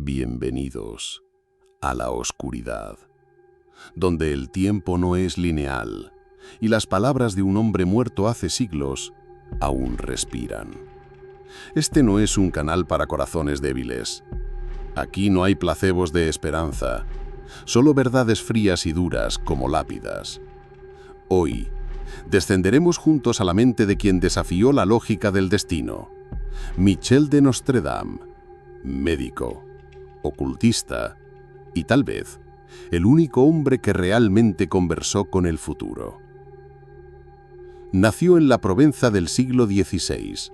Bienvenidos a la oscuridad, donde el tiempo no es lineal y las palabras de un hombre muerto hace siglos aún respiran. Este no es un canal para corazones débiles. Aquí no hay placebos de esperanza, solo verdades frías y duras como lápidas. Hoy, descenderemos juntos a la mente de quien desafió la lógica del destino. Michel de Nostredame, médico, ocultista y tal vez el único hombre que realmente conversó con el futuro. Nació en la Provenza del siglo XVI,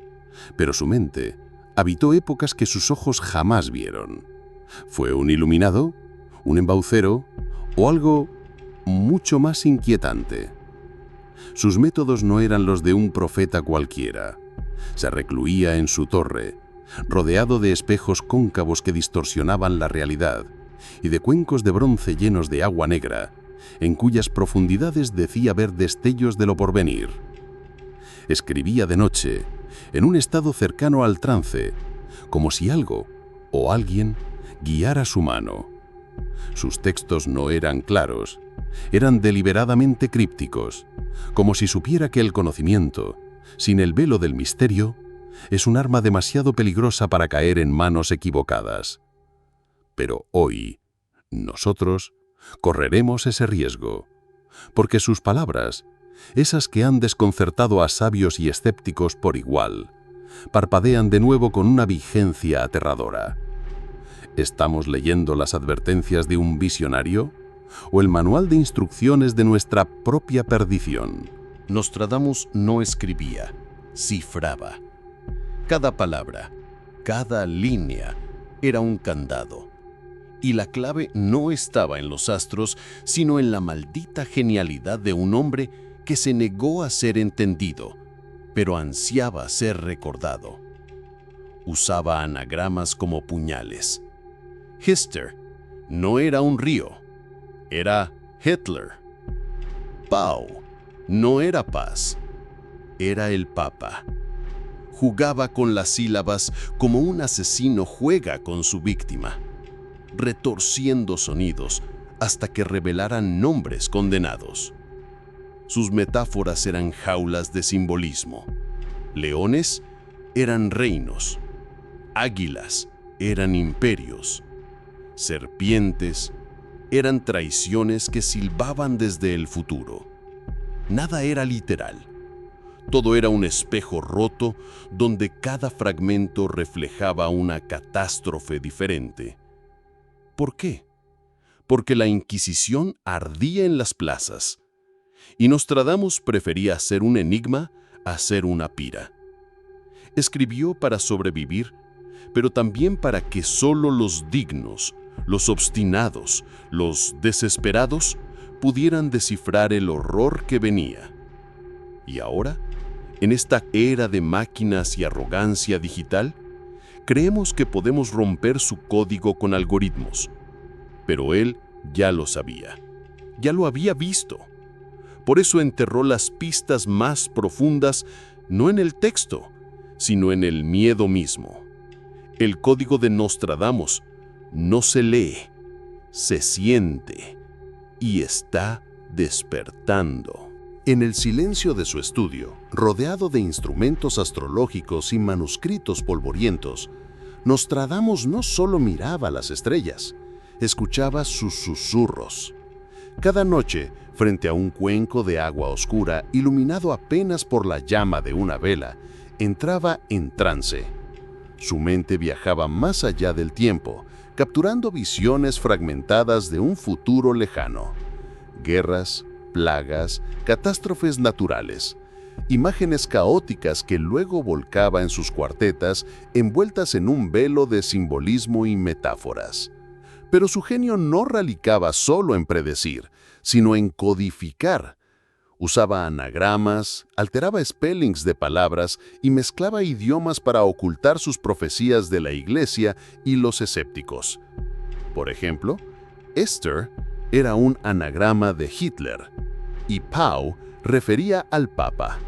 pero su mente habitó épocas que sus ojos jamás vieron. ¿Fue un iluminado, un embaucero o algo mucho más inquietante? Sus métodos no eran los de un profeta cualquiera. Se recluía en su torre, rodeado de espejos cóncavos que distorsionaban la realidad y de cuencos de bronce llenos de agua negra, en cuyas profundidades decía ver destellos de lo porvenir. Escribía de noche, en un estado cercano al trance, como si algo o alguien guiara su mano. Sus textos no eran claros, eran deliberadamente crípticos, como si supiera que el conocimiento, sin el velo del misterio, es un arma demasiado peligrosa para caer en manos equivocadas. Pero hoy, nosotros correremos ese riesgo, porque sus palabras, esas que han desconcertado a sabios y escépticos por igual, parpadean de nuevo con una vigencia aterradora. ¿Estamos leyendo las advertencias de un visionario o el manual de instrucciones de nuestra propia perdición? Nostradamus no escribía, cifraba. Cada palabra, cada línea era un candado. Y la clave no estaba en los astros, sino en la maldita genialidad de un hombre que se negó a ser entendido, pero ansiaba ser recordado. Usaba anagramas como puñales. Hister no era un río, era Hitler. Pau no era paz, era el Papa. Jugaba con las sílabas como un asesino juega con su víctima, retorciendo sonidos hasta que revelaran nombres condenados. Sus metáforas eran jaulas de simbolismo. Leones eran reinos, águilas eran imperios, serpientes eran traiciones que silbaban desde el futuro. Nada era literal. Todo era un espejo roto donde cada fragmento reflejaba una catástrofe diferente. ¿Por qué? Porque la Inquisición ardía en las plazas, y Nostradamus prefería ser un enigma a ser una pira. Escribió para sobrevivir, pero también para que solo los dignos, los obstinados, los desesperados pudieran descifrar el horror que venía. Y ahora, en esta era de máquinas y arrogancia digital, creemos que podemos romper su código con algoritmos. Pero él ya lo sabía, ya lo había visto. Por eso enterró las pistas más profundas, no en el texto, sino en el miedo mismo. El código de Nostradamus no se lee, se siente y está despertando. En el silencio de su estudio, rodeado de instrumentos astrológicos y manuscritos polvorientos, Nostradamus no solo miraba las estrellas, escuchaba sus susurros. Cada noche, frente a un cuenco de agua oscura iluminado apenas por la llama de una vela, entraba en trance. Su mente viajaba más allá del tiempo, capturando visiones fragmentadas de un futuro lejano. Guerras, plagas, catástrofes naturales, imágenes caóticas que luego volcaba en sus cuartetas envueltas en un velo de simbolismo y metáforas. Pero su genio no radicaba solo en predecir, sino en codificar. Usaba anagramas, alteraba spellings de palabras y mezclaba idiomas para ocultar sus profecías de la Iglesia y los escépticos. Por ejemplo, Esther era un anagrama de Hitler y Pau refería al Papa.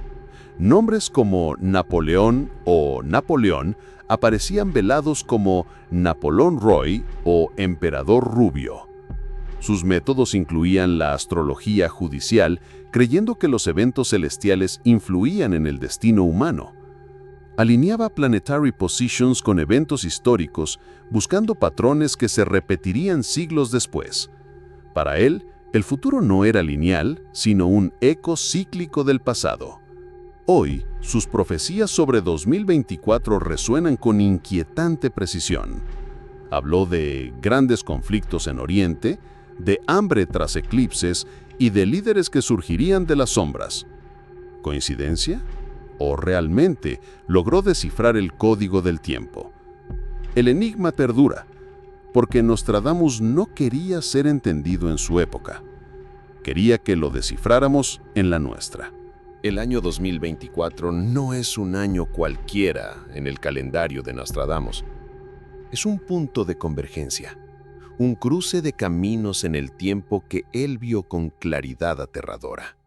Nombres como Napoleón o Napoleón aparecían velados como Napoleón Roy o Emperador Rubio. Sus métodos incluían la astrología judicial, creyendo que los eventos celestiales influían en el destino humano. Alineaba planetary positions con eventos históricos, buscando patrones que se repetirían siglos después. Para él, el futuro no era lineal, sino un eco cíclico del pasado. Hoy, sus profecías sobre 2024 resuenan con inquietante precisión. Habló de grandes conflictos en Oriente, de hambre tras eclipses y de líderes que surgirían de las sombras. ¿Coincidencia? ¿O realmente logró descifrar el código del tiempo? El enigma perdura, porque Nostradamus no quería ser entendido en su época. Quería que lo descifráramos en la nuestra. El año 2024 no es un año cualquiera en el calendario de Nostradamus. Es un punto de convergencia, un cruce de caminos en el tiempo que él vio con claridad aterradora.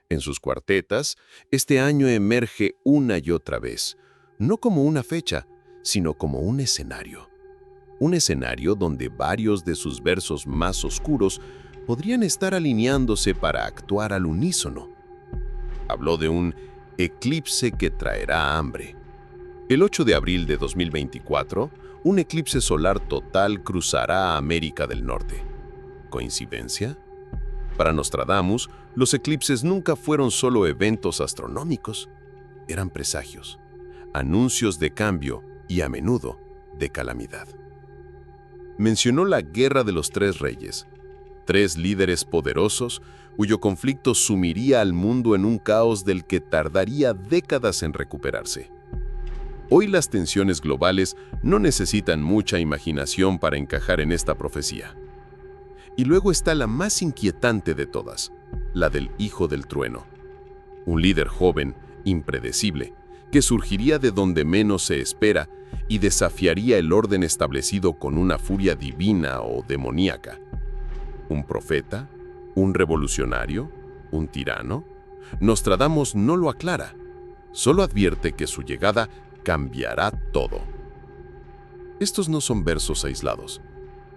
En sus cuartetas, este año emerge una y otra vez, no como una fecha, sino como un escenario. Un escenario donde varios de sus versos más oscuros podrían estar alineándose para actuar al unísono. Habló de un eclipse que traerá hambre. El 8 de abril de 2024, un eclipse solar total cruzará a América del Norte. ¿Coincidencia? Para Nostradamus, los eclipses nunca fueron solo eventos astronómicos. Eran presagios, anuncios de cambio y, a menudo, de calamidad. Mencionó la Guerra de los Tres Reyes, tres líderes poderosos cuyo conflicto sumiría al mundo en un caos del que tardaría décadas en recuperarse. Hoy las tensiones globales no necesitan mucha imaginación para encajar en esta profecía. Y luego está la más inquietante de todas, la del Hijo del Trueno. Un líder joven, impredecible, que surgiría de donde menos se espera y desafiaría el orden establecido con una furia divina o demoníaca. ¿Un profeta? ¿Un revolucionario? ¿Un tirano? Nostradamus no lo aclara, solo advierte que su llegada cambiará todo. Estos no son versos aislados.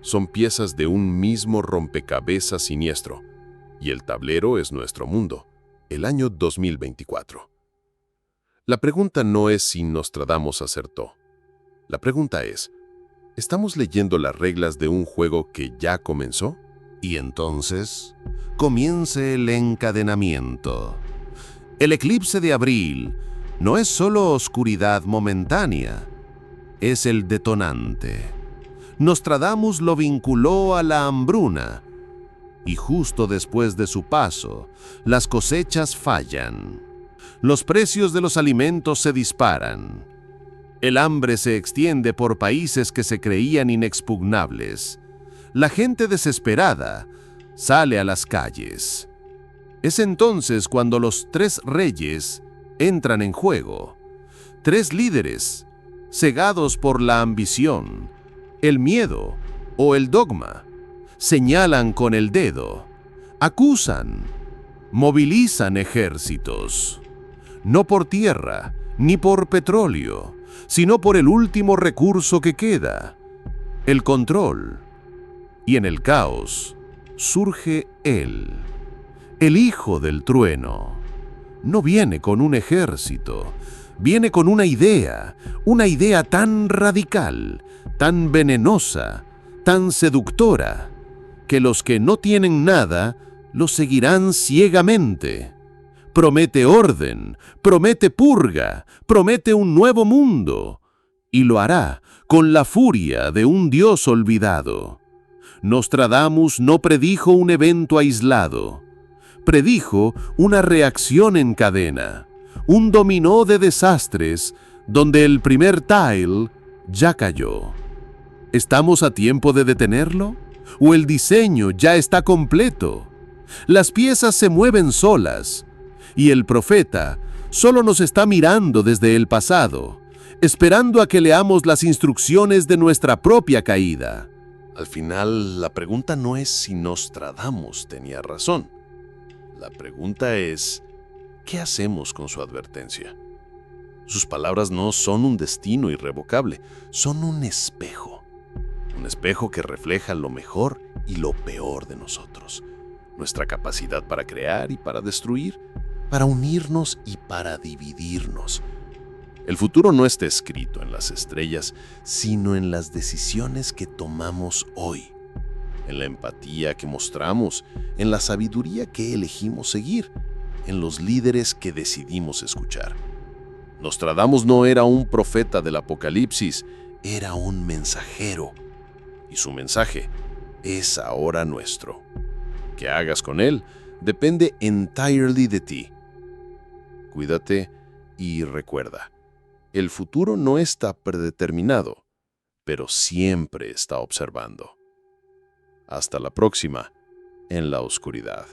Son piezas de un mismo rompecabezas siniestro, y el tablero es nuestro mundo, el año 2024. La pregunta no es si Nostradamus acertó. La pregunta es, ¿estamos leyendo las reglas de un juego que ya comenzó? Y entonces, comience el encadenamiento. El eclipse de abril no es solo oscuridad momentánea, es el detonante. Nostradamus lo vinculó a la hambruna, y justo después de su paso, las cosechas fallan. Los precios de los alimentos se disparan. El hambre se extiende por países que se creían inexpugnables. La gente desesperada sale a las calles. Es entonces cuando los tres reyes entran en juego. Tres líderes, cegados por la ambición, el miedo o el dogma, señalan con el dedo, acusan, movilizan ejércitos, no por tierra ni por petróleo, sino por el último recurso que queda, el control. Y en el caos surge él, el Hijo del Trueno. No viene con un ejército, viene con una idea tan radical, tan venenosa, tan seductora, que los que no tienen nada lo seguirán ciegamente. Promete orden, promete purga, promete un nuevo mundo, y lo hará con la furia de un dios olvidado. Nostradamus no predijo un evento aislado, predijo una reacción en cadena, un dominó de desastres donde el primer tile ya cayó. ¿Estamos a tiempo de detenerlo? ¿O el diseño ya está completo? Las piezas se mueven solas, y el profeta solo nos está mirando desde el pasado, esperando a que leamos las instrucciones de nuestra propia caída. Al final, la pregunta no es si Nostradamus tenía razón. La pregunta es, ¿qué hacemos con su advertencia? Sus palabras no son un destino irrevocable, son un espejo. Un espejo que refleja lo mejor y lo peor de nosotros. Nuestra capacidad para crear y para destruir, para unirnos y para dividirnos. El futuro no está escrito en las estrellas, sino en las decisiones que tomamos hoy, en la empatía que mostramos, en la sabiduría que elegimos seguir, en los líderes que decidimos escuchar. Nostradamus no era un profeta del Apocalipsis, era un mensajero. Y su mensaje es ahora nuestro. ¿Qué hagas con él? Depende entirely de ti. Cuídate y recuerda, el futuro no está predeterminado, pero siempre está observando. Hasta la próxima, en la oscuridad.